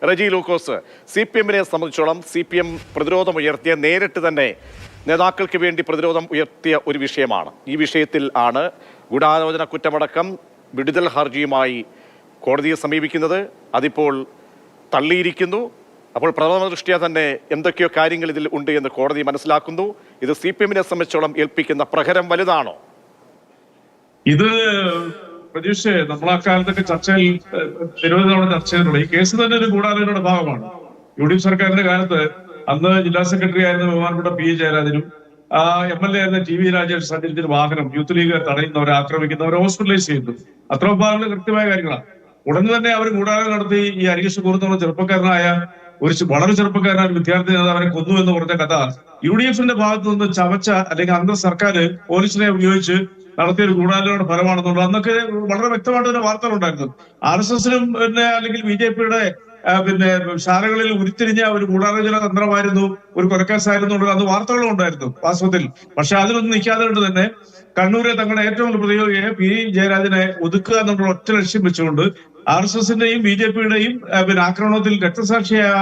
റെജി ലൂക്കോസ്, CPM-നെ സംബന്ധിച്ചോളം CPM പ്രതിരോധമുയർത്തിയ നേരിട്ട് തന്നെ നേതാക്കൾക്ക് വേണ്ടി പ്രതിരോധം ഉയർത്തിയ ഒരു വിഷയമാണ്. ഈ വിഷയത്തിൽ ആണ് ഗൂഢാലോചന കുറ്റമടക്കം വിടുതൽ ഹർജിയുമായി കോടതിയെ സമീപിക്കുന്നത്. അതിപ്പോൾ തള്ളിയിരിക്കുന്നു. അപ്പോൾ പ്രഥമ ദൃഷ്ട്യാ തന്നെ എന്തൊക്കെയോ കാര്യങ്ങൾ ഇതിൽ ഉണ്ട് എന്ന് കോടതി മനസ്സിലാക്കുന്നു. ഇത് CPM-നെ സംബന്ധിച്ചോളം ഏൽപ്പിക്കുന്ന പ്രഹരം വലുതാണോ? ഇത് പ്രതീക്ഷ നമ്മളാക്കാലത്തൊക്കെ ചർച്ചയിൽ നിരവധി തവണ ചർച്ച ചെയ്തിട്ടുള്ള ഈ കേസ് തന്നെ ഒരു ഗൂഢാലോചനയുടെ ഭാഗമാണ്. UDF സർക്കാരിന്റെ കാലത്ത് അന്ന് ജില്ലാ സെക്രട്ടറി ആയിരുന്ന ബഹുമാനപ്പെട്ട P. ജയരാജനും MLA ആയിരുന്ന TV രാജേഷ് സഞ്ചരിച്ചൊരു വാഹനം യൂത്ത് ലീഗ് തടയുന്നവരെ ആക്രമിക്കുന്നവരെ ഹോസ്പിറ്റലൈസ് ചെയ്യുന്നു. അത്രയും ഭാഗങ്ങൾ കൃത്യമായ കാര്യങ്ങളാണ്. ഉടനെ തന്നെ അവർ ഗൂഢാലോചന നടത്തി ഈ അരികേഷ് കൂർന്നുള്ള ചെറുപ്പക്കാരനായ വളരെ ചെറുപ്പക്കാരനായ ഒരു വിദ്യാർത്ഥി നേതാവിനെ കൊന്നു എന്ന് പറഞ്ഞ കഥ UDF-ന്റെ ഭാഗത്തു നിന്ന് ചവച്ച അല്ലെങ്കിൽ അന്തർ സർക്കാർ പോലീസിനെ ഉപയോഗിച്ച് നടത്തിയ ഒരു ഗൂഢാലോചനയുടെ ഫലമാണെന്നുള്ളത് അന്നൊക്കെ വളരെ വ്യക്തമായിട്ട് തന്നെ വാർത്തകളുണ്ടായിരുന്നു. RSS-നും അല്ലെങ്കിൽ BJP-യുടെ ശാലകളിൽ ഉരുത്തിരിഞ്ഞ ഒരു ഗൂഢാലോചന തന്ത്രമായിരുന്നു, ഒരു കൊലക്കേസായിരുന്നു എന്നുള്ളത് അന്ന് വാർത്തകളും ഉണ്ടായിരുന്നു വാസ്തവത്തിൽ. പക്ഷെ അതിലൊന്നും നിൽക്കാതെ കൊണ്ട് തന്നെ കണ്ണൂരെ തങ്ങളുടെ ഏറ്റവും വലിയ പ്രതിയോഗിയെ P. ജയരാജനെ ഒതുക്കുക എന്നുള്ള ഒറ്റ ലക്ഷ്യം വെച്ചുകൊണ്ട് RSS-ന്റെയും BJP-യുടെയും ആക്രമണത്തിൽ രക്തസാക്ഷിയായ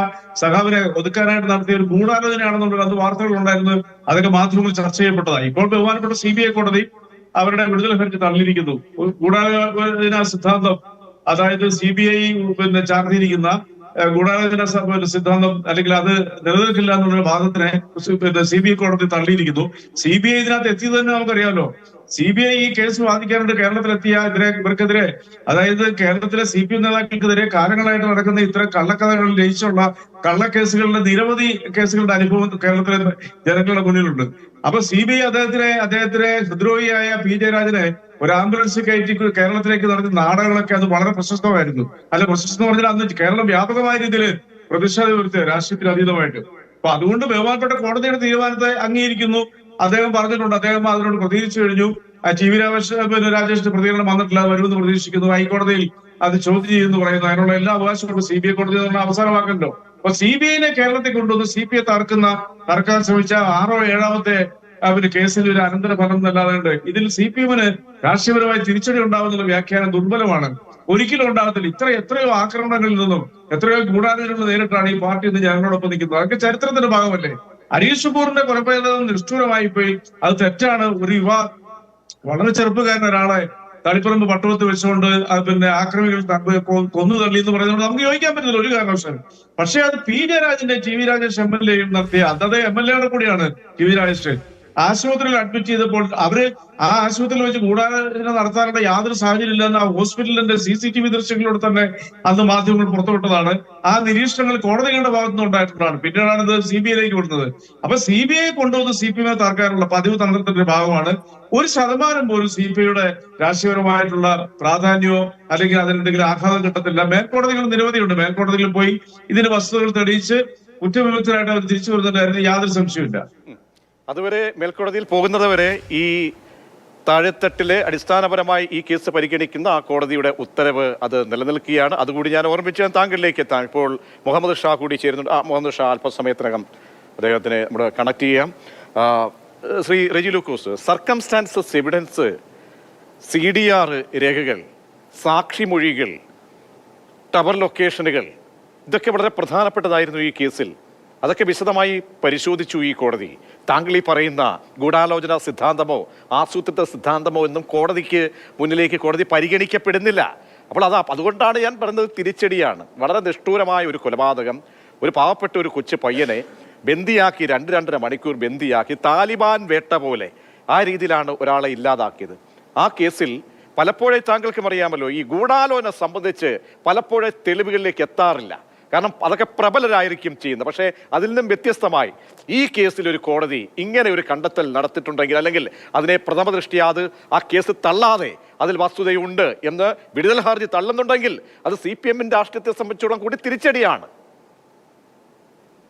സഖാവിനെ ഒതുക്കാനായിട്ട് നടത്തിയ ഒരു ഗൂഢാലോചനയാണെന്നുള്ളത് അന്ന് വാർത്തകൾ ഉണ്ടായിരുന്നു. അതൊക്കെ മാധ്യമങ്ങളിൽ ചർച്ച ചെയ്യപ്പെട്ടതായി. ഇപ്പോൾ ബഹുമാനപ്പെട്ട CBI കോടതി അവരുടെ വിടുതൽ ഹർജി തള്ളിയിരിക്കുന്നു. ഗൂഢാലോചന സിദ്ധാന്തം, അതായത് CBI ചാർത്തിയിരിക്കുന്ന ഗൂഢാലോചന സിദ്ധാന്തം അല്ലെങ്കിൽ അത് നിലനിൽക്കില്ല എന്നുള്ള വാദത്തിനെ CBI കോടതി തള്ളിയിരിക്കുന്നു. CBI ഇതിനകത്ത് എത്തിയത് തന്നെ നമുക്കറിയാമല്ലോ. CBI ഈ കേസ് വാദിക്കാനായിട്ട് കേരളത്തിലെത്തിയ ഇവർക്കെതിരെ, അതായത് കേരളത്തിലെ CPM നേതാക്കൾക്കെതിരെ കാലങ്ങളായിട്ട് നടക്കുന്ന ഇത്തരം കള്ളക്കഥകളിൽ ജയിച്ചുള്ള കള്ളക്കേസുകളുടെ നിരവധി കേസുകളുടെ അനുഭവം കേരളത്തിലെ ജനങ്ങളുടെ മുന്നിലുണ്ട്. അപ്പൊ CBI അദ്ദേഹത്തിനെ ഹൃദ്രോഹിയായ P. ജയരാജനെ ഒരു ആംബുലൻസ് കയറ്റി കേരളത്തിലേക്ക് നടത്തിയ നാടകങ്ങളൊക്കെ അത് വളരെ പ്രശസ്തമായിരുന്നു. പ്രശസ്തം പറഞ്ഞാൽ അന്ന് കേരളം വ്യാപകമായ രീതിയിൽ പ്രതിഷേധം ഉയർത്തിയ രാഷ്ട്രീയത്തിന് അതീതമായിട്ട്. അപ്പൊ അതുകൊണ്ട് ബഹുമാനപ്പെട്ട കോടതിയുടെ തീരുമാനത്തെ അംഗീകരിക്കുന്നു. അദ്ദേഹം പറഞ്ഞിട്ടുണ്ട്, അദ്ദേഹം അതിനോട് പ്രതികരിച്ചു കഴിഞ്ഞു. TV രാജേഷിന്റെ പ്രതികരണം വന്നിട്ടില്ല, വരുമെന്ന് പ്രതീക്ഷിക്കുന്നു. ഹൈക്കോടതിയിൽ അത് ചോദ്യം ചെയ്യുന്നു പറയുന്നു. അതിനുള്ള എല്ലാ അവകാശങ്ങളും CBI കോടതി അവസാനമാക്കണ്ടോ. അപ്പൊ CBI-നെ കേരളത്തിൽ കൊണ്ടുവന്ന് CPI തറക്കാൻ ശ്രമിച്ച 6-ോ 7-ാമത്തെ കേസിൽ ഒരു അനന്തര ഫലം എന്നല്ലാതെ ഇതിൽ CPM-ന് രാഷ്ട്രീയപരമായി തിരിച്ചടി ഉണ്ടാവുന്നുള്ള വ്യാഖ്യാനം ദുർബലമാണ്. ഒരിക്കലും ഉണ്ടാകത്തില്ല. എത്രയോ ആക്രമണങ്ങളിൽ നിന്നും എത്രയോ ഗൂഢാലോചനകൾ നേരിട്ടാണ് ഈ പാർട്ടി ഇന്ന് ജനങ്ങളോടൊപ്പം നിൽക്കുന്നത്. അതൊക്കെ ചരിത്രത്തിന്റെ ഭാഗമല്ലേ. അരീഷ് കപൂറിന്റെ കൊലപാതകം നിഷ്ഠൂരമായി പോയി. അത് തെറ്റാണ്. ഒരു വളരെ ചെറുപ്പക്കാരൻ ഒരാളെ തളിപ്പറമ്പ് പട്ടണത്ത് വെച്ചുകൊണ്ട് ആക്രമികൾ കൊന്നു തള്ളി എന്ന് പറയുന്നത് നമുക്ക് യോജിക്കാൻ പറ്റില്ല ഒരു കാരണവശാലും. പക്ഷെ അത് P. ജയരാജന്റെ TV രാജേഷ് MLA നടത്തിയ അതേ MLA-യുടെ കൂടിയാണ് TV രാജേഷ് ആശുപത്രിയിൽ അഡ്മിറ്റ് ചെയ്തപ്പോൾ അവര് ആ ആശുപത്രിയിൽ വെച്ച് ഗൂഢാലോചന നടത്താനുള്ള യാതൊരു സാഹചര്യം ഇല്ലെന്ന് ആ ഹോസ്പിറ്റലിന്റെ CCTV ദൃശ്യങ്ങളോട് തന്നെ അന്ന് മാധ്യമങ്ങൾ പുറത്തുവിട്ടതാണ്. ആ നിരീക്ഷണങ്ങൾ കോടതികളുടെ ഭാഗത്തുനിന്ന് ഉണ്ടായിട്ടുള്ളതാണ്. പിന്നീടാണ് ഇത് CBI-യിലേക്ക് കൊടുത്തത്. അപ്പൊ CBI കൊണ്ടുവന്ന് CPM-നെ തകർക്കാനുള്ള പതിവ് തന്ത്രത്തിന്റെ ഭാഗമാണ്. 1% പോലും CPI-യുടെ രാഷ്ട്രീയപരമായിട്ടുള്ള പ്രാധാന്യമോ അല്ലെങ്കിൽ അതിനെന്തെങ്കിലും ആഘാതം കിട്ടത്തില്ല. മേൽക്കോടതികൾ നിരവധിയുണ്ട്. മേൽക്കോടതികളിൽ പോയി ഇതിന് വസ്തുതകൾ തെളിയിച്ച് കുറ്റവിമുക്തരായിട്ട് അവർ തിരിച്ചു വരുന്നതിന് യാതൊരു സംശയമില്ല. അതുവരെ മേൽക്കോടതിയിൽ പോകുന്നത് വരെ ഈ താഴെത്തട്ടിലെ അടിസ്ഥാനപരമായി ഈ കേസ് പരിഗണിക്കുന്ന ആ കോടതിയുടെ ഉത്തരവ് അത് നിലനിൽക്കുകയാണ്. അതുകൂടി ഞാൻ ഓർമ്മിച്ച് താങ്കളിലേക്ക് എത്താം. ഇപ്പോൾ മുഹമ്മദ് ഷാ കൂടി ചേരുന്നുണ്ട്. മുഹമ്മദ് ഷാ അല്പസമയത്തിനകം അദ്ദേഹത്തിനെ നമ്മുടെ കണക്ട് ചെയ്യാം. ശ്രീ റെജി ലൂക്കോസ്, സർക്കംസ്റ്റാൻസസ് എവിഡൻസ്, CDR രേഖകൾ, സാക്ഷിമൊഴികൾ, ടവർ ലൊക്കേഷനുകൾ, ഇതൊക്കെ വളരെ പ്രധാനപ്പെട്ടതായിരുന്നു ഈ കേസിൽ. അതൊക്കെ വിശദമായി പരിശോധിച്ചു ഈ കോടതി. താങ്കൾ ഈ പറയുന്ന ഗൂഢാലോചന സിദ്ധാന്തമോ ആസൂത്രിത സിദ്ധാന്തമോ എന്നും കോടതിക്ക് മുന്നിലേക്ക് കോടതി പരിഗണിക്കപ്പെടുന്നില്ല. അപ്പോൾ അതുകൊണ്ടാണ് ഞാൻ പറയുന്നത് തിരിച്ചടിയാണ്. വളരെ നിഷ്ഠൂരമായ ഒരു കൊലപാതകം, ഒരു പാവപ്പെട്ട ഒരു കൊച്ചു പയ്യനെ ബന്ദിയാക്കി 2-2.5 മണിക്കൂർ ബന്ദിയാക്കി താലിബാൻ വേട്ട പോലെ ആ രീതിയിലാണ് ഒരാളെ ഇല്ലാതാക്കിയത്. ആ കേസിൽ പലപ്പോഴേ താങ്കൾക്കും അറിയാമല്ലോ, ഈ ഗൂഢാലോചന സംബന്ധിച്ച് പലപ്പോഴേ തെളിവുകളിലേക്ക് എത്താറില്ല. കാരണം അതൊക്കെ പ്രബലരായിരിക്കും ചെയ്യുന്നത്. പക്ഷേ അതിൽ നിന്നും വ്യത്യസ്തമായി ഈ കേസിൽ ഒരു കോടതി ഇങ്ങനെ ഒരു കണ്ടെത്തൽ നടത്തിയിട്ടുണ്ടെങ്കിൽ, അല്ലെങ്കിൽ അതിനെ പ്രഥമ ദൃഷ്ട്യാ ആ കേസ് തള്ളാതെ അതിൽ വസ്തുതയുണ്ട് എന്ന് വിടുതൽ ഹർജി തള്ളുന്നുണ്ടെങ്കിൽ അത് CPM-ന്റെ രാഷ്ട്രീയത്തെ സംബന്ധിച്ചോളം കൂടി തിരിച്ചടിയാണ്.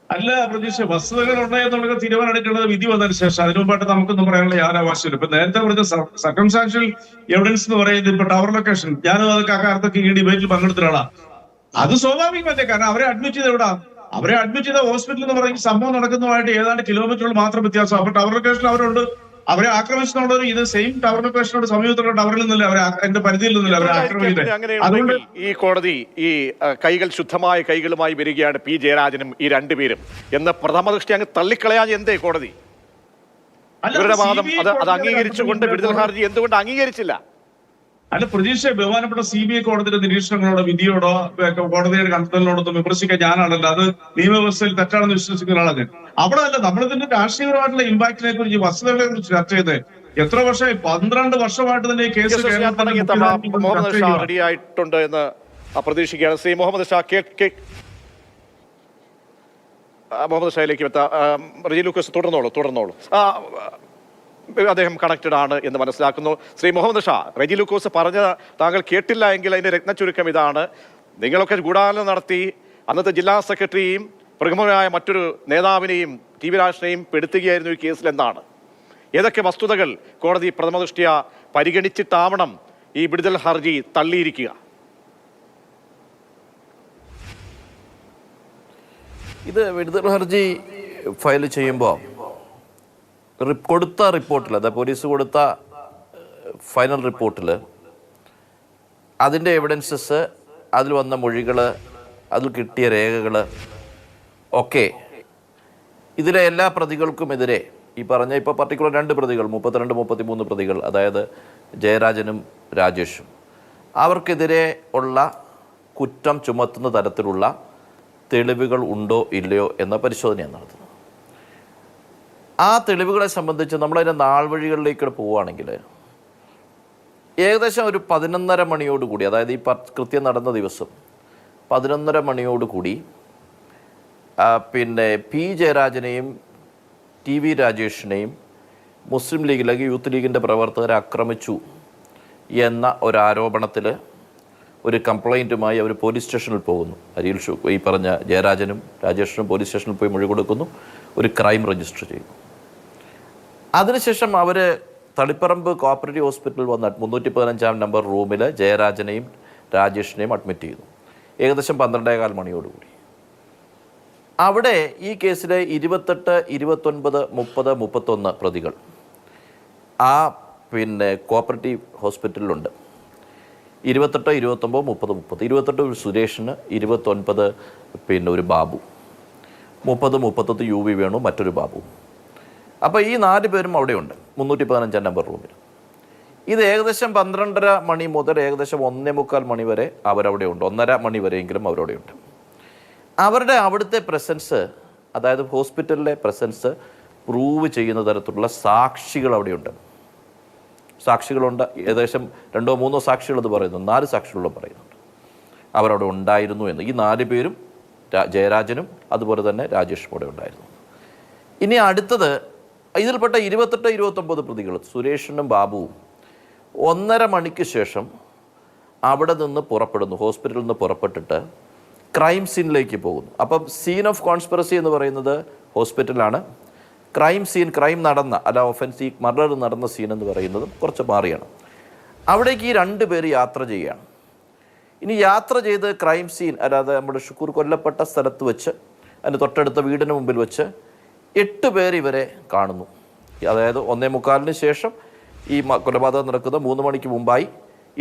അല്ല പ്രതീക്ഷ, വസ്തുതകൾ ഉണ്ടായെന്നുള്ള തീരുമാനം എടുക്കേണ്ടത് വിധി വന്നതിന് ശേഷം. അതിനു മുമ്പായിട്ട് നമുക്കൊന്നും പറയാനുള്ള യാതൊരു ആവശ്യമില്ല. ഇപ്പൊ നേരത്തെ പറഞ്ഞ സർക്കംസ്റ്റാൻഷ്യൽ എവിഡൻസ് എന്ന് പറയുന്നത് ഇപ്പൊ ടവർ ലൊക്കേഷൻ, ഞാനും അതൊക്കെ അക്കാലത്തൊക്കെ ഈ ഡിബേറ്റിൽ പങ്കെടുത്തിട്ടാണ്. അത് സ്വാഭാവികമല്ലേ. കാരണം അവരെ അഡ്മിറ്റ് ചെയ്ത് എവിടാ? അവരെ അഡ്മിറ്റ് ചെയ്ത ഹോസ്പിറ്റൽ എന്ന് പറയുന്ന സംഭവം നടക്കുന്നതുമായിട്ട് ഏതാണ്ട് കിലോമീറ്ററുകൾ മാത്രം വ്യത്യാസം. അപ്പൊ ടവർ ലൊക്കേഷൻ അവരുണ്ട്, അവരെ ആക്രമിച്ചിട്ടുള്ളവർ ഇത് സെയിം ടവർ ലൊക്കേഷനോട് സമീപത്തുള്ള ടവറിൽ നിന്നല്ല അവരെ എന്റെ പരിധിയിൽ നിന്നല്ല അവരെ ആക്രമിക്കുന്നത്. അതുകൊണ്ട് ഈ കോടതി ഈ കൈകൾ ശുദ്ധമായ കൈകളുമായി വരികയാണ് പി ജയരാജനും ഈ രണ്ടുപേരും എന്ന് പ്രഥമ ദൃഷ്ടി അങ്ങ് തള്ളിക്കളയാൻ എന്തേ കോടതി? ഇവരുടെ വാദം അത് അംഗീകരിച്ചുകൊണ്ട് വിടുതൽ ഹർജി എന്തുകൊണ്ട് അംഗീകരിച്ചില്ല? അല്ല പ്രതീക്ഷ, ബഹുമാനപ്പെട്ട CBI കോടതിയുടെ നിരീക്ഷണങ്ങളോടോ വിധിയോടോ കോടതിയുടെ കണ്ടെത്തലിനോടൊന്നും വിമർശിക്കാൻ ഞാനാണല്ലോ. അത് നിയമവ്യവസ്ഥയിൽ തെറ്റാണെന്ന് വിശ്വസിക്കുന്ന ആളാണ്. അവിടെ അല്ല, നമ്മളിതിന്റെ രാഷ്ട്രീയപരമായിട്ടുള്ള ഇമ്പാക്റ്റിനെ കുറിച്ച്, വസ്തുതകളെ കുറിച്ച് ചർച്ച ചെയ്ത് എത്ര വർഷമായി? 12 വർഷമായിട്ട് തന്നെ ഈ കേസ് മുഹമ്മദ് ഷാ റെഡി ആയിട്ടുണ്ട് എന്ന് പ്രതീക്ഷിക്കുകയാണ്. ശ്രീ മുഹമ്മദ് ഷാ, മുഹമ്മദ് ഷായിലേക്ക് റജി ലൂക്കോസ് തുടർന്നോളൂ. അദ്ദേഹം കണക്റ്റഡ് ആണ് എന്ന് മനസ്സിലാക്കുന്നു. ശ്രീ മുഹമ്മദ് ഷാ, റജി ലൂക്കോസ് പറഞ്ഞ താങ്കൾ കേട്ടില്ല എങ്കിൽ അതിന്റെ രത്നച്ചുരുക്കം ഇതാണ്. നിങ്ങളൊക്കെ ഗൂഢാലോചന നടത്തി അന്നത്തെ ജില്ലാ സെക്രട്ടറിയെയും പ്രമുഖനായ മറ്റൊരു നേതാവിനെയും TV രാജനെയും പെടുത്തുകയായിരുന്നു ഈ കേസിൽ എന്നാണ്. ഏതൊക്കെ വസ്തുതകൾ കോടതി പ്രഥമ ദൃഷ്ട്യാ പരിഗണിച്ചിട്ടാവണം ഈ വിടുതൽ ഹർജി തള്ളിയിരിക്കുക? ഇത് വിടുതൽ ഹർജി ഫയൽ ചെയ്യുമ്പോൾ കൊടുത്ത റിപ്പോർട്ടിൽ, അതായത് പോലീസ് കൊടുത്ത ഫൈനൽ റിപ്പോർട്ടിൽ അതിൻ്റെ എവിഡൻസസ്, അതിൽ വന്ന മൊഴികൾ, അതിൽ കിട്ടിയ രേഖകൾ ഒക്കെ ഇതിലെ എല്ലാ പ്രതികൾക്കുമെതിരെ ഈ പറഞ്ഞ ഇപ്പോൾ പർട്ടിക്കുലർ 2 പ്രതികൾ, 32, 33 പ്രതികൾ, അതായത് ജയരാജനും രാജേഷും, അവർക്കെതിരെ ഉള്ള കുറ്റം ചുമത്തുന്ന തരത്തിലുള്ള തെളിവുകൾ ഉണ്ടോ ഇല്ലയോ എന്ന പരിശോധനയാണ് നടത്തുന്നത്. ആ തെളിവുകളെ സംബന്ധിച്ച് നമ്മളതിൻ്റെ നാൾ വഴികളിലേക്ക് പോവുകയാണെങ്കിൽ ഏകദേശം ഒരു 11:30 മണിയോടുകൂടി, അതായത് ഈ കൃത്യം നടന്ന ദിവസം 11:30 മണിയോടുകൂടി പിന്നെ പി ജയരാജനെയും TV രാജേഷിനെയും മുസ്ലിം ലീഗ് അല്ലെങ്കിൽ യൂത്ത് ലീഗിൻ്റെ പ്രവർത്തകരെ ആക്രമിച്ചു എന്ന ഒരു ആരോപണത്തിൽ ഒരു കംപ്ലൈൻറ്റുമായി അവർ പോലീസ് സ്റ്റേഷനിൽ പോകുന്നു. അരിയിൽ ഈ പറഞ്ഞ ജയരാജനും രാജേഷിനും പോലീസ് സ്റ്റേഷനിൽ പോയി മൊഴി കൊടുക്കുന്നു, ഒരു ക്രൈം രജിസ്റ്റർ ചെയ്യുന്നു. അതിനുശേഷം അവർ തളിപ്പറമ്പ് കോപ്പറേറ്റീവ് ഹോസ്പിറ്റലിൽ വന്ന് 315 നമ്പർ റൂമിൽ ജയരാജനെയും രാജേഷിനെയും അഡ്മിറ്റ് ചെയ്തു. ഏകദേശം 12:15 മണിയോടുകൂടി അവിടെ ഈ കേസിലെ 28, 29, 30, 31 പ്രതികൾ ആ പിന്നെ കോപ്പറേറ്റീവ് ഹോസ്പിറ്റലിലുണ്ട്. 28, 29, 30, 28 ഒരു സുരേഷിന്, 29 പിന്നെ ഒരു ബാബു, 30, 31 UV വേണു, മറ്റൊരു ബാബു. അപ്പോൾ ഈ 4 പേരും അവിടെയുണ്ട് 315 നമ്പർ റൂമിൽ. ഇത് ഏകദേശം 12:30 മണി മുതൽ ഏകദേശം 1:45 മണി വരെ അവരവിടെ ഉണ്ട്. 1:30 മണി വരെയെങ്കിലും അവരവിടെയുണ്ട്. അവരുടെ അവിടുത്തെ പ്രസൻസ്, അതായത് ഹോസ്പിറ്റലിലെ പ്രസൻസ് പ്രൂവ് ചെയ്യുന്ന തരത്തിലുള്ള സാക്ഷികൾ അവിടെയുണ്ട്. സാക്ഷികളുണ്ട്, ഏകദേശം 2 3 സാക്ഷികൾ അത് പറയുന്നു, 4 സാക്ഷികളും പറയുന്നുണ്ട് അവരവിടെ ഉണ്ടായിരുന്നു എന്ന്. ഈ 4 പേരും ജയരാജനും അതുപോലെ തന്നെ രാജേഷും കൂടെ ഉണ്ടായിരുന്നു. ഇനി അടുത്തത് ഇതിൽപ്പെട്ട 28, 29 പ്രതികൾ സുരേഷിനും ബാബുവും 1:30 മണിക്ക് ശേഷം അവിടെ നിന്ന് പുറപ്പെടുന്നു. ഹോസ്പിറ്റലിൽ നിന്ന് പുറപ്പെട്ടിട്ട് ക്രൈം സീനിലേക്ക് പോകുന്നു. അപ്പം സീൻ ഓഫ് കോൺസ്പിറസി എന്ന് പറയുന്നത് ഹോസ്പിറ്റലാണ്. ക്രൈം സീൻ, ക്രൈം നടന്ന അല്ല ഒഫൻസീവ് മർഡർ നടന്ന സീൻ എന്ന് പറയുന്നതും കുറച്ച് മാറിയാണ്. അവിടേക്ക് ഈ 2 പേര് യാത്ര ചെയ്യുകയാണ്. ഇനി യാത്ര ചെയ്ത് ക്രൈം സീൻ, അല്ലാതെ നമ്മുടെ ഷുക്കൂർ കൊല്ലപ്പെട്ട സ്ഥലത്ത് വെച്ച്, അതിന് തൊട്ടടുത്ത വീടിന് മുമ്പിൽ വെച്ച് 8 പേർ ഇവരെ കാണുന്നു. അതായത് 1:45 ശേഷം ഈ കൊലപാതകം നടക്കുന്ന 3 മണിക്ക് മുമ്പായി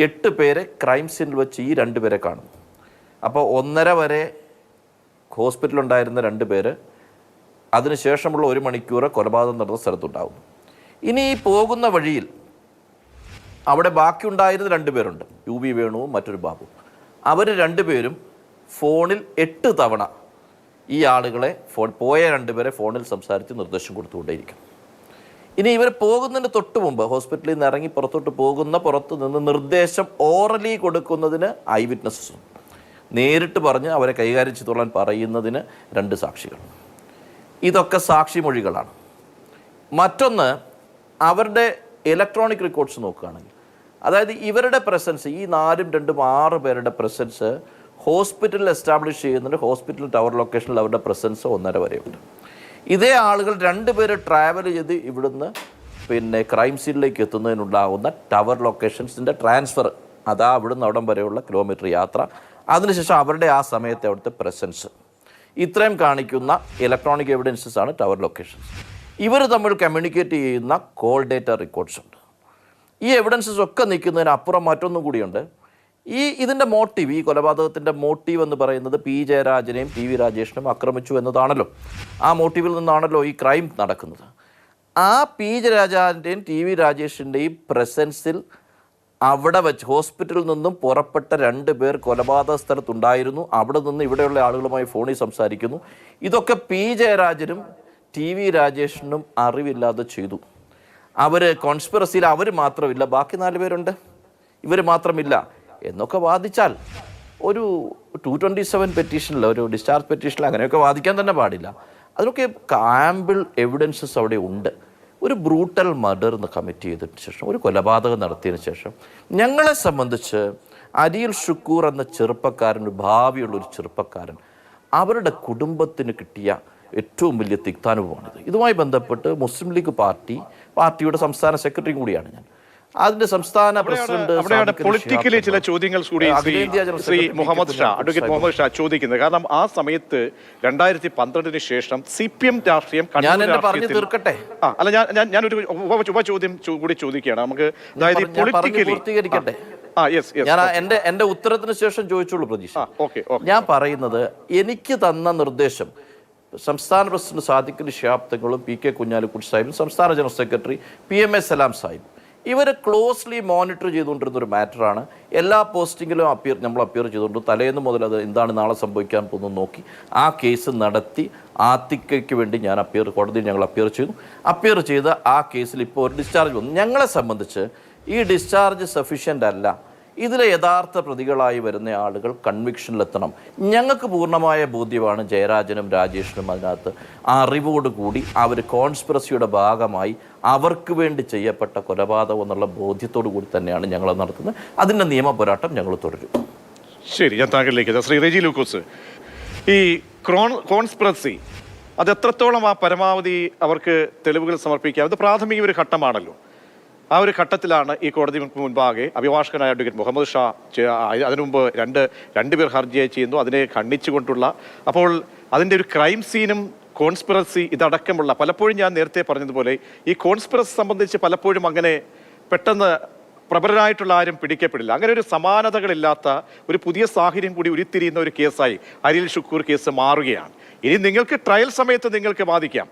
8 പേരെ ക്രൈം സീനിൽ വെച്ച് ഈ 2 പേരെ കാണുന്നു. അപ്പോൾ 1:30 വരെ ഹോസ്പിറ്റലുണ്ടായിരുന്ന 2 പേര്, അതിനുശേഷമുള്ള 1 മണിക്കൂർ കൊലപാതകം നടന്ന സ്ഥലത്തുണ്ടാകുന്നു. ഇനി ഈ പോകുന്ന വഴിയിൽ അവിടെ ബാക്കിയുണ്ടായിരുന്ന 2 പേരുണ്ട്, UV വേണുവും മറ്റൊരു ബാബു. അവർ 2 പേരും ഫോണിൽ 8 തവണ ഈ ആളുകളെ പോയ 2 പേരെ ഫോണിൽ സംസാരിച്ച് നിർദ്ദേശം കൊടുത്തുകൊണ്ടേയിരിക്കും. ഇനി ഇവർ പോകുന്നതിന് തൊട്ട് മുമ്പ് ഹോസ്പിറ്റലിൽ നിന്ന് ഇറങ്ങി പുറത്തോട്ട് പോകുന്ന പുറത്ത് നിന്ന് നിർദ്ദേശം ഓറലി കൊടുക്കുന്നതിന് ഐ വിറ്റ്നസ്സും, നേരിട്ട് പറഞ്ഞ് അവരെ കൈകാര്യം ചെയ്തോളാൻ പറയുന്നതിന് 2 സാക്ഷികൾ. ഇതൊക്കെ സാക്ഷിമൊഴികളാണ്. മറ്റൊന്ന്, അവരുടെ ഇലക്ട്രോണിക് റെക്കോർഡ്സ് നോക്കുകയാണെങ്കിൽ, അതായത് ഇവരുടെ പ്രസൻസ്, ഈ 4, 2, 6 പേരുടെ പ്രസൻസ് ഹോസ്പിറ്റലിൽ എസ്റ്റാബ്ലിഷ് ചെയ്യുന്നുണ്ട്. ഹോസ്പിറ്റൽ ടവർ ലൊക്കേഷനിൽ അവരുടെ പ്രസൻസ് 1:30 വരെയുണ്ട്. ഇതേ ആളുകൾ 2 പേര് ട്രാവൽ ചെയ്ത് ഇവിടുന്ന് പിന്നെ ക്രൈം സീനിലേക്ക് എത്തുന്നതിനുണ്ടാകുന്ന ടവർ ലൊക്കേഷൻസിൻ്റെ ട്രാൻസ്ഫർ, അതാ അവിടുന്ന് അവിടം വരെയുള്ള കിലോമീറ്റർ യാത്ര, അതിനുശേഷം അവരുടെ ആ സമയത്തെ അവിടുത്തെ പ്രസൻസ്, ഇത്രയും കാണിക്കുന്ന ഇലക്ട്രോണിക് എവിഡൻസസ് ആണ് ടവർ ലൊക്കേഷൻസ്. ഇവർ തമ്മിൽ കമ്മ്യൂണിക്കേറ്റ് ചെയ്യുന്ന കോൾ ഡേറ്റ റെക്കോർഡ്സ് ഉണ്ട്. ഈ എവിഡൻസസ് ഒക്കെ നിൽക്കുന്നതിനപ്പുറം മറ്റൊന്നും കൂടിയുണ്ട്. ഇതിൻ്റെ മോട്ടീവ്, ഈ കൊലപാതകത്തിൻ്റെ മോട്ടീവ് എന്ന് പറയുന്നത് പി ജയരാജനെയും ടി വി രാജേഷിനും ആക്രമിച്ചു എന്നതാണല്ലോ. ആ മോട്ടീവിൽ നിന്നാണല്ലോ ഈ ക്രൈം നടക്കുന്നത്. ആ പി ജയരാജൻ്റെയും ടി വി രാജേഷിൻ്റെയും പ്രസൻസിൽ അവിടെ വെച്ച് ഹോസ്പിറ്റലിൽ നിന്നും പുറപ്പെട്ട 2 പേർ കൊലപാതക സ്ഥലത്തുണ്ടായിരുന്നു. അവിടെ നിന്ന് ഇവിടെയുള്ള ആളുകളുമായി ഫോണിൽ സംസാരിക്കുന്നു. ഇതൊക്കെ പി ജയരാജനും ടി വി രാജേഷിനും അറിവില്ലാതെ ചെയ്തു. അവർ കോൺസ്പിറസിയിൽ അവർ മാത്രമില്ല, ബാക്കി 4 പേരുണ്ട്, ഇവർ മാത്രമില്ല എന്നൊക്കെ വാദിച്ചാൽ ഒരു 227 പെറ്റീഷനിൽ, ഒരു ഡിസ്ചാർജ് പെറ്റീഷനിൽ അങ്ങനെയൊക്കെ വാദിക്കാൻ തന്നെ പാടില്ല. അതിനൊക്കെ ആമ്പിൾ എവിഡൻസസ് അവിടെ ഉണ്ട്. ഒരു ബ്രൂട്ടൽ മർഡർ കമ്മിറ്റ് ചെയ്തതിന് ശേഷം, ഒരു കൊലപാതകം നടത്തിയതിന് ശേഷം, ഞങ്ങളെ സംബന്ധിച്ച് അരിയിൽ ഷുക്കൂർ എന്ന ചെറുപ്പക്കാരൻ, ഭാവിയുള്ളൊരു ചെറുപ്പക്കാരൻ, അവരുടെ കുടുംബത്തിന് കിട്ടിയ ഏറ്റവും വലിയ തിക്താനുഭവമാണിത്. ഇതുമായി ബന്ധപ്പെട്ട് മുസ്ലിം ലീഗ് പാർട്ടിയുടെ സംസ്ഥാന സെക്രട്ടറി കൂടിയാണ് ഞാൻ. അതിന്റെ സംസ്ഥാന പ്രസിഡന്റ് പൊളിറ്റിക്കലി ചില ചോദ്യങ്ങൾ കൂടി ശ്രീ മുഹമ്മദ് ഷാ, അഡ്വക്കേറ്റ് മുഹമ്മദ് ഷാ ചോദിക്കുന്നത്. കാരണം ആ സമയത്ത് 2012 ശേഷം CPM രാഷ്ട്രീയം തീർക്കട്ടെ. അല്ല, ഞാനൊരു ഉപചോദ്യം കൂടി ചോദിക്കുകയാണ്. നമുക്ക് അതായത് പൂർത്തീകരിക്കട്ടെ. ഞാൻ എന്റെ ഉത്തരത്തിന് ശേഷം ചോദിച്ചോളൂ പ്രതീക്ഷ. ഞാൻ പറയുന്നത്, എനിക്ക് തന്ന നിർദ്ദേശം സംസ്ഥാന പ്രസിഡന്റ് സാദിഖ് അലി ശിഹാബ് തങ്ങളും PK കുഞ്ഞാലിക്കുട്ടി സാഹിബും സംസ്ഥാന ജനറൽ സെക്രട്ടറി PMA സലാം സാഹിബ് ഇവർ ക്ലോസ്ലി മോണിറ്റർ ചെയ്തുകൊണ്ടിരുന്ന ഒരു മാറ്ററാണ്. എല്ലാ പോസ്റ്റിങ്ങിലും നമ്മൾ അപ്പിയർ ചെയ്തുകൊണ്ട് തലേന്ന് മുതൽ അത് എന്താണ് നാളെ സംഭവിക്കാൻ പോകുന്നത് നോക്കി ആ കേസ് നടത്തി ആത്തിക്കയ്ക്ക് വേണ്ടി ഞാൻ കോടതിയിൽ ഞങ്ങൾ അപ്പിയർ ചെയ്ത് ആ കേസിൽ ഇപ്പോൾ ഒരു ഡിസ്ചാർജ് വന്നു. ഞങ്ങളെ സംബന്ധിച്ച് ഈ ഡിസ്ചാർജ് സഫീഷ്യൻ്റ് അല്ല. ഇതിലെ യഥാർത്ഥ പ്രതികളായി വരുന്ന ആളുകൾ കൺവിക്ഷനിലെത്തണം. ഞങ്ങൾക്ക് പൂർണ്ണമായ ബോധ്യമാണ് ജയരാജനും രാജേഷിനും അതിനകത്ത് അറിവോടുകൂടി അവർ കോൺസ്പിറസിയുടെ ഭാഗമായി അവർക്ക് വേണ്ടി ചെയ്യപ്പെട്ട കൊലപാതകം എന്നുള്ള ബോധ്യത്തോടു കൂടി തന്നെയാണ് ഞങ്ങൾ നടത്തുന്നത്. അതിൻ്റെ നിയമ പോരാട്ടം ഞങ്ങൾ തുടരും. ശരി, ഞാൻ താങ്കളിലേക്ക് ശ്രീ റെജി ലൂക്കോസ്, ഈ കോൺസ്പിറസി അത് എത്രത്തോളം ആ പരമാവധി അവർക്ക് തെളിവുകൾ സമർപ്പിക്കാം, അത് പ്രാഥമിക ഒരു ഘട്ടമാണല്ലോ. ആ ഒരു ഘട്ടത്തിലാണ് ഈ കോടതി മുൻപാകെ അഭിഭാഷകനായ അഡ്വക്കേറ്റ് മുഹമ്മദ് ഷാ അതിനു മുമ്പ് രണ്ട് പേർ ഹർജിയായി ചെയ്യുന്നു, അതിനെ ഖണ്ഡിച്ചുകൊണ്ടുള്ള. അപ്പോൾ അതിൻ്റെ ഒരു ക്രൈം സീനും കോൺസ്പിറസി ഇതടക്കമുള്ള പലപ്പോഴും ഞാൻ നേരത്തെ പറഞ്ഞതുപോലെ ഈ കോൺസ്പിറസി സംബന്ധിച്ച് പലപ്പോഴും അങ്ങനെ പെട്ടെന്ന് പ്രബലരായിട്ടുള്ള ആരും പിടിക്കപ്പെടില്ല. അങ്ങനെ ഒരു സമാനതകളില്ലാത്ത ഒരു പുതിയ സാഹചര്യം കൂടി ഉരുത്തിരിയുന്ന ഒരു കേസായി അരിയിൽ ഷുക്കൂർ കേസ് മാറുകയാണ്. ഇനി നിങ്ങൾക്ക് ട്രയൽ സമയത്ത് നിങ്ങൾക്ക് വാദിക്കാം,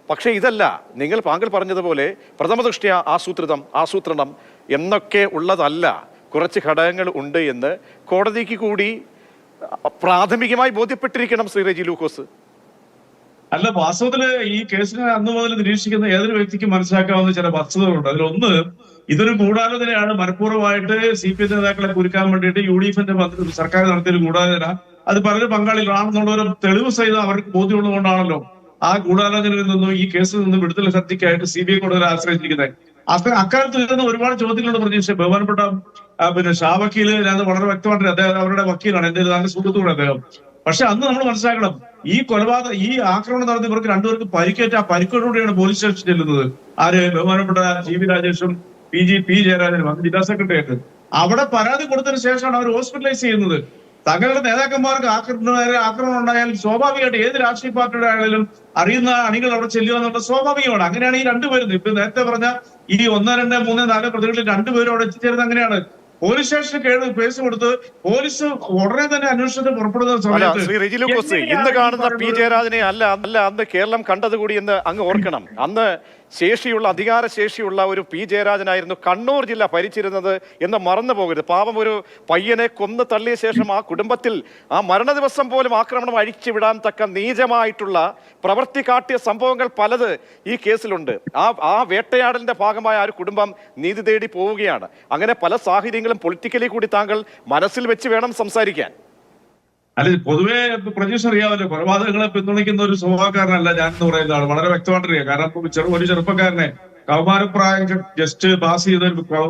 പക്ഷേ ഇതല്ല. താങ്കൾ പറഞ്ഞതുപോലെ പ്രഥമ ദൃഷ്ട്യാ ആസൂത്രണം എന്നൊക്കെ ഉള്ളതല്ല, കുറച്ച് ഘടകങ്ങൾ ഉണ്ട് എന്ന് കോടതിക്ക് കൂടി പ്രാഥമികമായി ബോധ്യപ്പെട്ടിരിക്കണം ശ്രീ റെജി ലൂക്കോസ്. അല്ല, വാസ്തവത്തില് ഈ കേസിനെ അന്ന് മുതൽ നിരീക്ഷിക്കുന്ന ഏതൊരു വ്യക്തിക്കും മനസ്സിലാക്കാവുന്ന ചില വസ്തുതകളുണ്ട്. അതിലൊന്ന്, ഇതൊരു ഗൂഢാലോചനയാണ്. മനഃപൂർവ്വമായിട്ട് CPM നേതാക്കളെ കുരുക്കാൻ വേണ്ടിയിട്ട് UDF സർക്കാർ നടത്തിയൊരു ഗൂഢാലോചന. അത് പലരും പങ്കാളികളാണെന്നുള്ള ഒരു തെളിവ് സഹിതം അവർക്ക് ബോധ്യമുള്ളതുകൊണ്ടാണല്ലോ ആ ഗൂഢാലോചനയിൽ നിന്നും ഈ കേസിൽ നിന്നും വിടുതൽ ശക്തിക്കായിട്ട് CBI കോടതിയെ ആശ്രയിച്ചിരിക്കുന്നത്. അക്കാലത്ത് വരുന്ന ഒരുപാട് ചോദ്യങ്ങളുടെ പ്രതീക്ഷ ബഹുമാനപ്പെട്ട ഷാ വക്കീല് വളരെ വ്യക്തമായിട്ട് അദ്ദേഹം അവരുടെ വക്കീലാണ്, എന്റെ നല്ല സുഹൃത്തുക്കൂടെ അദ്ദേഹം. പക്ഷെ അന്ന് നമ്മൾ മനസ്സിലാക്കണം, ഈ ആക്രമണം നടത്തി ഇവർക്ക് 2 പേർക്ക് പരിക്കേറ്റ ആ പരിക്കോടുകൂടിയാണ് പോലീസ് സ്റ്റേഷൻ ചെല്ലുന്നത്. ബഹുമാനപ്പെട്ട GV രാജേഷും പി ജയരാജനും അന്ന് ജില്ലാ സെക്രട്ടറി ആയിട്ട് അവിടെ പരാതി കൊടുത്തതിന് ശേഷമാണ് അവർ ഹോസ്പിറ്റലൈസ് ചെയ്യുന്നത്. തങ്ങളുടെ നേതാക്കന്മാർക്ക് ആക്രമണം ഉണ്ടായാൽ സ്വാഭാവികമായിട്ട് ഏത് രാഷ്ട്രീയ പാർട്ടിയുടെ ആണെങ്കിലും അറിയുന്ന അണികൾ അവിടെ ചെല്ലുക എന്നുള്ളത് സ്വാഭാവികമാണ്. അങ്ങനെയാണ് ഈ 2 പേരും ഇപ്പൊ നേരത്തെ പറഞ്ഞ ഈ 1, 2, 3, 4 പ്രതികളിൽ 2 പേരും അവിടെ എത്തിച്ചേരുന്നത്. അങ്ങനെയാണ് പോലീസ് സ്റ്റേഷനിൽ കേസ് കൊടുത്ത് പോലീസ് ഉടനെ തന്നെ അന്വേഷണത്തിന് പുറപ്പെടുന്ന സമയത്ത് ശ്രീ റെജി ലൂക്കോസ്, ഇന്ന് കാണുന്ന പി ജയരാജനെ അല്ല അന്ന് കേരളം കണ്ടതുകൂടി എന്ന് അങ്ങ് ഓർക്കണം. അന്ന് അധികാര ശേഷിയുള്ള ഒരു പി ജയരാജനായിരുന്നു കണ്ണൂർ ജില്ല ഭരിച്ചിരുന്നത് എന്ന് മറന്നു പോകരുത്. പാവം ഒരു പയ്യനെ കൊന്നു തള്ളിയ ശേഷം ആ കുടുംബത്തിൽ ആ മരണ ദിവസം പോലും ആക്രമണം അഴിച്ചുവിടാൻ തക്ക നീചമായിട്ടുള്ള പ്രവൃത്തി കാട്ടിയ സംഭവങ്ങൾ പലത് ഈ കേസിലുണ്ട്. ആ വേട്ടയാടലിന്റെ ഭാഗമായ ആ ഒരു കുടുംബം നീതി തേടി പോവുകയാണ്. അങ്ങനെ പല സാഹചര്യങ്ങളും പൊളിറ്റിക്കലി കൂടി താങ്കൾ മനസ്സിൽ വെച്ച് വേണം സംസാരിക്കാൻ. അല്ല, പൊതുവെ പ്രതീക്ഷ അറിയാമല്ലോ, കൊലപാതകങ്ങളെ പിന്തുണയ്ക്കുന്ന ഒരു സ്വഭാവക്കാരനല്ല ഞാൻ എന്ന് പറയുന്ന ആൾ. വളരെ വ്യക്തമായിട്ടറിയാം. കാരണം ഒരു ചെറുപ്പക്കാരനെ കൗമാരപ്രായം ജസ്റ്റ് പാസ് ചെയ്ത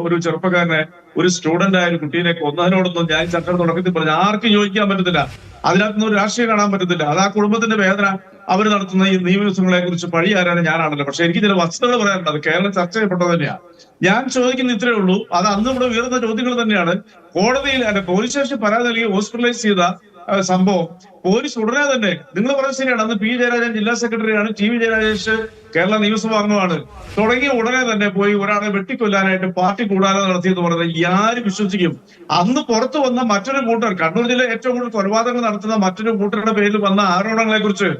ഒരു ചെറുപ്പക്കാരനെ, ഒരു സ്റ്റുഡന്റ് ആയ ഒരു കുട്ടീനെ കൊന്നതിനോടൊന്നും ഞാൻ ചട്ടം തുടക്കത്തിൽ പറഞ്ഞു ആർക്കും യോജിക്കാൻ പറ്റത്തില്ല. അതിനകത്തൊന്നും ഒരു രാഷ്ട്രീയം കാണാൻ പറ്റത്തില്ല. അത് ആ കുടുംബത്തിന്റെ വേദന. അവർ നടത്തുന്ന ഈ നിയമങ്ങളെ കുറിച്ച് പഴി ആരാണ് ഞാനാണല്ലോ. പക്ഷെ എനിക്ക് ചില വസ്തുതകൾ പറയാനുണ്ട്. അത് കേരളം ചർച്ച ചെയ്യപ്പെട്ടത് തന്നെയാണ്. ഞാൻ ചോദിക്കുന്ന ഇത്രയേ ഉള്ളൂ, അത് അന്ന് ഇവിടെ ഉയർന്ന ചോദ്യങ്ങൾ തന്നെയാണ്. കോടതിയിൽ പോലീസ് സ്റ്റേഷൻ പരാതി നൽകി ഹോസ്പിറ്റലൈസ് ചെയ്ത സംഭവം പോലീസ് ഉടനെ തന്നെ, നിങ്ങൾ പറഞ്ഞത് ശരിയാണ്, അന്ന് പി ജയരാജൻ ജില്ലാ സെക്രട്ടറിയാണ്, ടി.വി. ജയരാജേഷ് കേരള നിയമസഭാ അംഗമാണ്, തുടങ്ങിയ ഉടനെ തന്നെ പോയി ഒരാളെ വെട്ടിക്കൊല്ലാനായിട്ട് പാർട്ടി കൂടാതെ നടത്തിയെന്ന് പറഞ്ഞത് ആര് വിശ്വസിക്കും? അന്ന് പുറത്തു വന്ന മറ്റൊരു കൂട്ടർ, കണ്ണൂർ ജില്ലയിൽ ഏറ്റവും കൂടുതൽ കൊലപാതകങ്ങൾ നടത്തുന്ന മറ്റൊരു കൂട്ടരുടെ പേരിൽ വന്ന ആരോപണങ്ങളെ കുറിച്ച്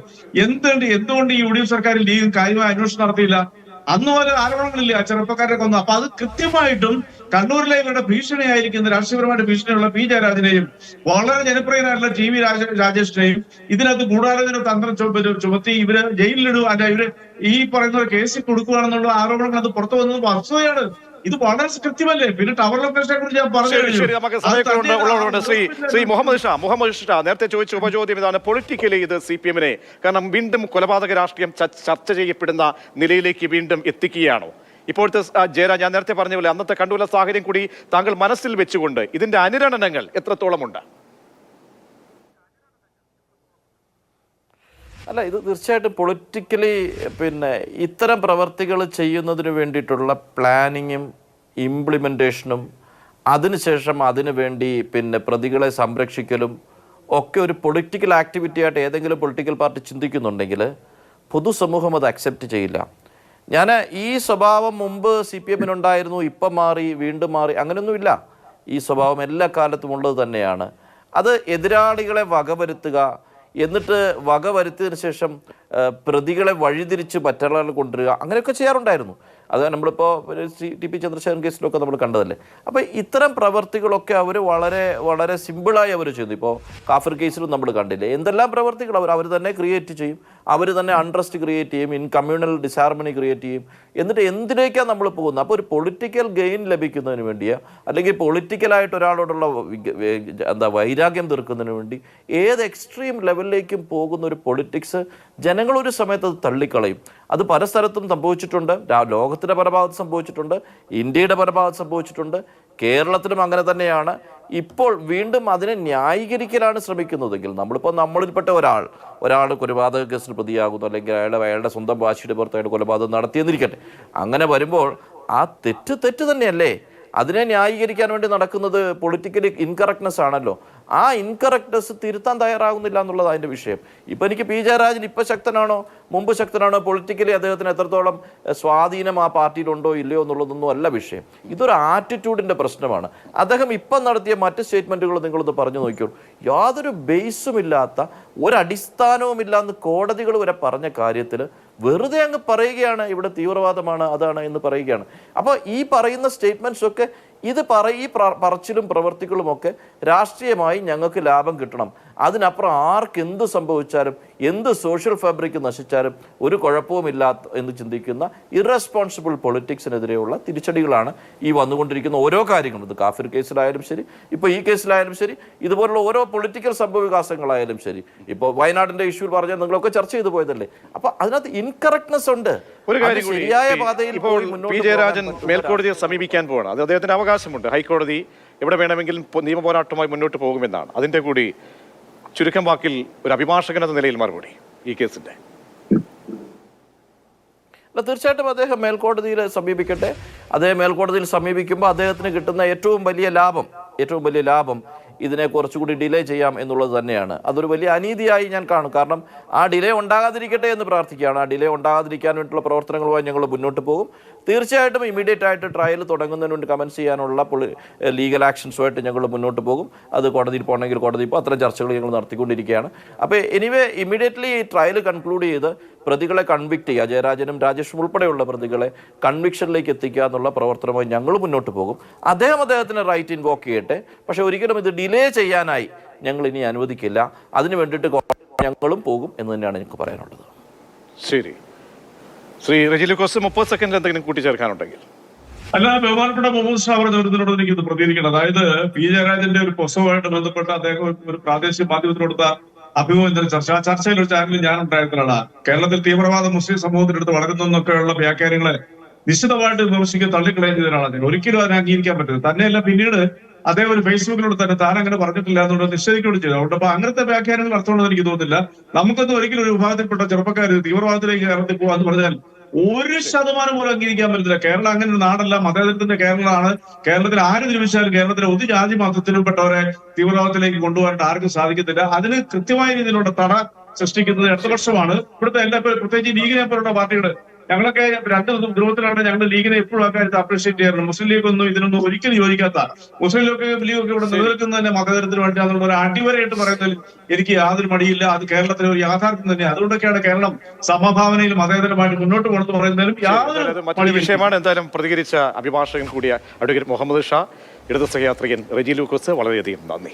എന്തുകൊണ്ട് ഈ UDF സർക്കാർ ലീഗ് കാര്യമായ അന്വേഷണം നടത്തിയില്ല? അന്ന് പോലെ ആരോപണങ്ങളില്ല ചെറുപ്പക്കാരെ കൊന്നു. അപ്പൊ അത് കൃത്യമായിട്ടും കണ്ണൂരിലെ ഇവരുടെ ഭീഷണിയായിരിക്കുന്ന രാഷ്ട്രീയപരമായിട്ട് ഭീഷണിയുള്ള പി ജയരാജനെയും വളരെ ജനപ്രിയനായിട്ടുള്ള ടി.വി. രാജേഷിനെയും ഇതിനകത്ത് ഗൂഢാലോചന തന്ത്രം ചുമത്തി ഇവര് ജയിലിലിടുക, അല്ല ഇവര് ഈ പറയുന്ന കേസിൽ കൊടുക്കുകയാണെന്നുള്ള ആരോപണങ്ങൾ അത് പുറത്തു വന്നത് വസ്തുതയാണ്. ഇത് വളരെ കൃത്യമല്ലേ? പിന്നെ ടവർ ലൊക്കേഷനെ കുറിച്ച് ഞാൻ പറഞ്ഞു. ശ്രീ മുഹമ്മദ് ഷാ നേരത്തെ ചോദിച്ച ഉപചോദ്യം ഇതാണ്. പൊളിറ്റിക്കലി ഇത് CPM-നെ കാരണം വീണ്ടും കൊലപാതക രാഷ്ട്രീയം ചർച്ച ചെയ്യപ്പെടുന്ന നിലയിലേക്ക് വീണ്ടും എത്തിക്കുകയാണോ ഇപ്പോഴത്തെ ജയരാജ്? ഞാൻ നേരത്തെ പറഞ്ഞ പോലെ അന്നത്തെ കണ്ണൂരിലെ സാഹചര്യം കൂടി താങ്കൾ മനസ്സിൽ വെച്ചുകൊണ്ട് ഇതിന്റെ അനുരണനങ്ങൾ എത്രത്തോളമുണ്ട്? അല്ല, ഇത് തീർച്ചയായിട്ടും പൊളിറ്റിക്കലി ഇത്തരം പ്രവർത്തികൾ ചെയ്യുന്നതിന് വേണ്ടിയിട്ടുള്ള പ്ലാനിങ്ങും ഇംപ്ലിമെൻറ്റേഷനും അതിനുശേഷം അതിനു വേണ്ടി പ്രതികളെ സംരക്ഷിക്കലും ഒക്കെ ഒരു പൊളിറ്റിക്കൽ ആക്ടിവിറ്റി ആയിട്ട് ഏതെങ്കിലും പൊളിറ്റിക്കൽ പാർട്ടി ചിന്തിക്കുന്നുണ്ടെങ്കിൽ പൊതുസമൂഹം അത് അക്സെപ്റ്റ് ചെയ്യില്ല. ഞാൻ ഈ സ്വഭാവം മുമ്പ് CPM-നുണ്ടായിരുന്നു, ഇപ്പം മാറി, വീണ്ടും മാറി, അങ്ങനെയൊന്നുമില്ല. ഈ സ്വഭാവം എല്ലാ കാലത്തും ഉള്ളത് തന്നെയാണ്. അത് എതിരാളികളെ വകവരുത്തുക, എന്നിട്ട് വകവരുത്തിയതിനു ശേഷം പ്രതികളെ വഴിതിരിച്ച് മറ്റൊരാൾ കൊണ്ടുവരിക, അങ്ങനെയൊക്കെ ചെയ്യാറുണ്ടായിരുന്നു. അത് നമ്മളിപ്പോൾ TP ചന്ദ്രശേഖരൻ കേസിലൊക്കെ നമ്മൾ കണ്ടതല്ലേ. അപ്പോൾ ഇത്തരം പ്രവർത്തികളൊക്കെ അവർ വളരെ വളരെ സിമ്പിളായി അവർ ചെയ്തു. ഇപ്പോൾ കാഫിർ കേസിലും നമ്മൾ കണ്ടില്ലേ, എന്തെല്ലാം പ്രവർത്തികൾ അവർ തന്നെ ക്രിയേറ്റ് ചെയ്യും, അവർ തന്നെ അൺട്രസ്റ്റ് ക്രിയേറ്റ് ചെയ്യും, ഇൻ കമ്മ്യൂണൽ ഡിസാർമണി ക്രിയേറ്റ് ചെയ്യും. എന്നിട്ട് എന്തിലേക്കാണ് നമ്മൾ പോകുന്നത്? അപ്പോൾ ഒരു പൊളിറ്റിക്കൽ ഗെയിൻ ലഭിക്കുന്നതിന് വേണ്ടിയോ അല്ലെങ്കിൽ പൊളിറ്റിക്കലായിട്ട് ഒരാളോടുള്ള വൈരാഗ്യം തീർക്കുന്നതിന് വേണ്ടി ഏത് എക്സ്ട്രീം ലെവലിലേക്കും പോകുന്ന ഒരു പൊളിറ്റിക്സ് ജനങ്ങളൊരു സമയത്ത് അത് തള്ളിക്കളയും. അത് പല സ്ഥലത്തും സംഭവിച്ചിട്ടുണ്ട്. ലോകത്തിൻ്റെ പല ഭാഗത്ത് സംഭവിച്ചിട്ടുണ്ട്, ഇന്ത്യയുടെ പല ഭാഗത്ത് സംഭവിച്ചിട്ടുണ്ട്, കേരളത്തിലും അങ്ങനെ തന്നെയാണ്. ഇപ്പോൾ വീണ്ടും അതിനെ ന്യായീകരിക്കലാണ് ശ്രമിക്കുന്നതെങ്കിൽ നമ്മളിൽപ്പെട്ട ഒരാൾ കൊലപാതക കേസിൽ പ്രതിയാകുന്നു, അല്ലെങ്കിൽ അയാളുടെ സ്വന്തം ഭാഷയുടെ പുറത്തായിട്ട് കൊലപാതകം നടത്തിയെന്നിരിക്കട്ടെ. അങ്ങനെ വരുമ്പോൾ ആ തെറ്റ് തന്നെയല്ലേ? അതിനെ ന്യായീകരിക്കാൻ വേണ്ടി നടക്കുന്നത് പൊളിറ്റിക്കലി ഇൻകറക്റ്റ്നെസ് ആണല്ലോ. ആ ഇൻകറക്റ്റ്നെസ് തിരുത്താൻ തയ്യാറാകുന്നില്ല എന്നുള്ളത് അതിൻ്റെ വിഷയം. ഇപ്പം എനിക്ക് പി ജയരാജൻ ഇപ്പം ശക്തനാണോ മുമ്പ് ശക്തനാണോ, പൊളിറ്റിക്കലി അദ്ദേഹത്തിന് എത്രത്തോളം സ്വാധീനം ആ പാർട്ടിയിലുണ്ടോ ഇല്ലയോ എന്നുള്ളതൊന്നും അല്ല വിഷയം. ഇതൊരു ആറ്റിറ്റ്യൂഡിൻ്റെ പ്രശ്നമാണ്. അദ്ദേഹം ഇപ്പം നടത്തിയ മറ്റ് സ്റ്റേറ്റ്മെൻറ്റുകൾ നിങ്ങളൊന്ന് പറഞ്ഞു നോക്കിയോളൂ. യാതൊരു ബേസുമില്ലാത്ത ഒരടിസ്ഥാനവുമില്ലാന്ന് കോടതികൾ വരെ പറഞ്ഞ കാര്യത്തിൽ വെറുതെ അങ്ങ് പറയുകയാണ് ഇവിടെ തീവ്രവാദമാണ് അതാണ് എന്ന് പറയുകയാണ്. അപ്പോൾ ഈ പറയുന്ന സ്റ്റേറ്റ്മെൻറ്റ്സൊക്കെ ഈ പറച്ചിലും പ്രവർത്തികളുമൊക്കെ രാഷ്ട്രീയമായി ഞങ്ങൾക്ക് ലാഭം കിട്ടണം, അതിനപ്പുറം ആർക്ക് എന്ത് സംഭവിച്ചാലും എന്ത് സോഷ്യൽ ഫാബ്രിക് നശിച്ചാലും ഒരു കുഴപ്പവുമില്ലാത്ത എന്ന് ചിന്തിക്കുന്ന ഇറസ്പോൺസിബിൾ പൊളിറ്റിക്സിനെതിരെയുള്ള തിരിച്ചടികളാണ് ഈ വന്നുകൊണ്ടിരിക്കുന്ന ഓരോ കാര്യങ്ങളും. ഇത് കാഫിർ കേസിലായാലും ശരി, ഇപ്പോൾ ഈ കേസിലായാലും ശരി, ഇതുപോലുള്ള ഓരോ പൊളിറ്റിക്കൽ സംഭവവികാസങ്ങളായാലും ശരി, ഇപ്പോൾ വയനാടിൻ്റെ ഇഷ്യൂ പറഞ്ഞാൽ നിങ്ങളൊക്കെ ചർച്ച ചെയ്തു പോയതല്ലേ. അപ്പോൾ അതിനകത്ത് ഇൻകറക്ട്നെസ് ഉണ്ട്. ഒരു കാര്യം കൂടി, ശരിയായ പാതയിൽ ഇപ്പോൾ പി ജയരാജൻ മേൽക്കോടതിയെ സമീപിക്കാൻ പോവാണ്. അത് അദ്ദേഹത്തിന് അവകാശമുണ്ട്. ഹൈക്കോടതി എവിടെ വേണമെങ്കിലും നിയമ പോരാട്ടവുമായി മുന്നോട്ട് പോകുമെന്നാണ്. അതിൻ്റെ കൂടി ചുരുക്കം വാക്കിൽ ഒരു അഭിഭാഷകൻ എന്ന നിലയിൽ മറുപടി ഈ കേസിന്റെ. അല്ല, തീർച്ചയായിട്ടും അദ്ദേഹം മേൽക്കോടതിയിൽ സമീപിക്കട്ടെ. അദ്ദേഹം മേൽക്കോടതിയിൽ സമീപിക്കുമ്പോൾ അദ്ദേഹത്തിന് കിട്ടുന്ന ഏറ്റവും വലിയ ലാഭം ഇതിനെ കുറച്ചുകൂടി ഡിലേ ചെയ്യാം എന്നുള്ളത് തന്നെയാണ്. അതൊരു വലിയ അനീതിയായി ഞാൻ കാണും. കാരണം ആ ഡിലേ ഉണ്ടാകാതിരിക്കട്ടെ എന്ന് പ്രാർത്ഥിക്കുകയാണ്. ആ ഡിലേ ഉണ്ടാകാതിരിക്കാൻ വേണ്ടിയിട്ടുള്ള പ്രവർത്തനങ്ങളുമായി ഞങ്ങൾ മുന്നോട്ട് പോകും. തീർച്ചയായിട്ടും ഇമീഡിയറ്റ് ആയിട്ട് ട്രയൽ തുടങ്ങുന്നതിന് വേണ്ടി കമൻസ് ചെയ്യാനുള്ള ലീഗൽ ആക്ഷൻസുമായിട്ട് ഞങ്ങൾ മുന്നോട്ട് പോകും. അത് കോടതിയിൽ പോകണമെങ്കിൽ കോടതിയിൽ ഇപ്പോൾ അത്തരം ചർച്ചകൾ ഞങ്ങൾ നടത്തിക്കൊണ്ടിരിക്കുകയാണ്. അപ്പോൾ എനിവേ ഇമീഡിയറ്റ്ലി ഈ ട്രയൽ കൺക്ലൂഡ് ചെയ്ത് പ്രതികളെ കൺവിക്ട് ചെയ്യുക, ജയരാജനും രാജേഷും ഉൾപ്പെടെയുള്ള പ്രതികളെ കൺവിക്ഷനിലേക്ക് എത്തിക്കുക എന്നുള്ള പ്രവർത്തനമായി ഞങ്ങൾ മുന്നോട്ട് പോകും. അദ്ദേഹത്തിന് റൈറ്റ് ഇൻവോക്ക് ചെയ്യട്ടെ. പക്ഷേ ഒരിക്കലും ഇത് ഡിലേ ചെയ്യാനായി ഞങ്ങൾ ഇനി അനുവദിക്കില്ല. അതിന് വേണ്ടിയിട്ട് ഞങ്ങളും പോകും എന്ന് തന്നെയാണ് എനിക്ക് പറയാനുള്ളത്. ശരി, ശ്രീ റെജിലുക്കോസ് 30 സെക്കൻഡ് എന്തെങ്കിലും കൂട്ടിച്ചേർക്കാനുണ്ടെങ്കിൽ. അല്ല, ബഹുമാനപ്പെട്ട മുഹമ്മദ് ഷാ പറഞ്ഞതിനോട് എനിക്കിത് പ്രതികരിക്കണം. അതായത് പി ജയരാജന്റെ ഒരു പ്രസവമായിട്ട് ബന്ധപ്പെട്ട അദ്ദേഹം ഒരു പ്രാദേശിക മാധ്യമത്തിന് കൊടുത്ത അഭിമുഖം ആ ചർച്ചയിൽ ഒരു ചാനലിൽ ഞാൻ ഉണ്ടായിരുന്നതാണ്. കേരളത്തിൽ തീവ്രവാദ മുസ്ലിം സമൂഹത്തിനടുത്ത് വളരുന്നൊക്കെയുള്ള വ്യാഖ്യാനങ്ങളെ നിശ്ചിതമായിട്ട് വിമർശിക്കുക തള്ളിക്കളയാൻ ചെയ്തതാണ്. ഒരിക്കലും അതിനെ അംഗീകരിക്കാൻ പറ്റുന്നത് തന്നെയല്ല. പിന്നീട് അദ്ദേഹം ഒരു ഫേസ്ബുക്കിലൂടെ തന്നെ താൻ അങ്ങനെ പറഞ്ഞിട്ടില്ല എന്നുള്ളത് നിശ്ചയിക്കുകയും ചെയ്തു. അതുകൊണ്ട് അപ്പൊ അങ്ങനത്തെ വ്യാഖ്യാനങ്ങൾ അർത്ഥമുണ്ടെന്ന് എനിക്ക് തോന്നുന്നില്ല. നമുക്കൊന്നും ഒരിക്കലും ഒരു വിഭാഗത്തിൽപ്പെട്ട ചെറുപ്പക്കാർ തീവ്രവാദത്തിലേക്ക് ഇറങ്ങി പോകാന്ന് പറഞ്ഞാൽ 1% പോലും അംഗീകരിക്കാൻ പറ്റില്ല. കേരളം അങ്ങനെ ഒരു നാടല്ല, മതേതരത്തിന്റെ കേരളമാണ്. കേരളത്തിൽ ആര് തിരുമിച്ചാലും കേരളത്തിലെ ഒരു ജാതി മതത്തിലും പെട്ടവരെ തീവ്രവാദത്തിലേക്ക് കൊണ്ടുപോകാൻ ആർക്കും സാധിക്കത്തില്ല. അതിന് കൃത്യമായ രീതിയിലുള്ള തട സൃഷ്ടിക്കുന്നത് ഇടതുപക്ഷമാണ്. ഇവിടുത്തെ എല്ലാ പ്രത്യേകിച്ച് ലീഗിനെ പോലുള്ള പാർട്ടികൾ, ഞങ്ങളൊക്കെ 2 ധ്രുവത്തിലാണ്. ഞങ്ങൾ ലീഗിനെ എപ്പോഴും ആൾക്കാർ അപ്രീഷിയേറ്റ് ചെയ്യാറുണ്ട്. മുസ്ലിം ലീഗ് ഒന്നും ഇതിനൊന്നും ഒരിക്കലും യോജിക്കാത്ത, മുസ്ലിം ലീഗൊക്കെ ഇവിടെ നിലനിൽക്കുന്നത് തന്നെ മതതരത്തിന് വേണ്ടിയാണെന്നുള്ള ഒരു അടിവരയിട്ട് പറയുന്നതിൽ എനിക്ക് യാതൊരു മടിയില്ല. അത് കേരളത്തിലെ ഒരു യാഥാർത്ഥ്യം തന്നെയാണ്. അതുകൊണ്ടൊക്കെയാണ് കേരളം സമഭാവനയിൽ മതേതരമായിട്ട് മുന്നോട്ട് പോകുന്നത് പറയുന്നതിലും യാതൊരു മറ്റൊരു വിഷയമാണ്. എന്തായാലും പ്രതികരിച്ച അഭിഭാഷകൻ കൂടിയ അഡ്വക്കേറ്റ് മുഹമ്മദ് ഷാ, ഇടത് സഹയാത്രികൻ റെജി ലൂക്കോസ്, വളരെയധികം നന്ദി.